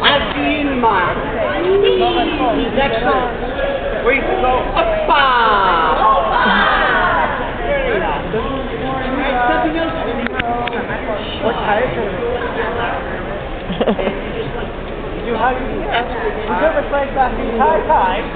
I'll see you tomorrow. Next one. We go Oppa! What type? You have never played that the entire time.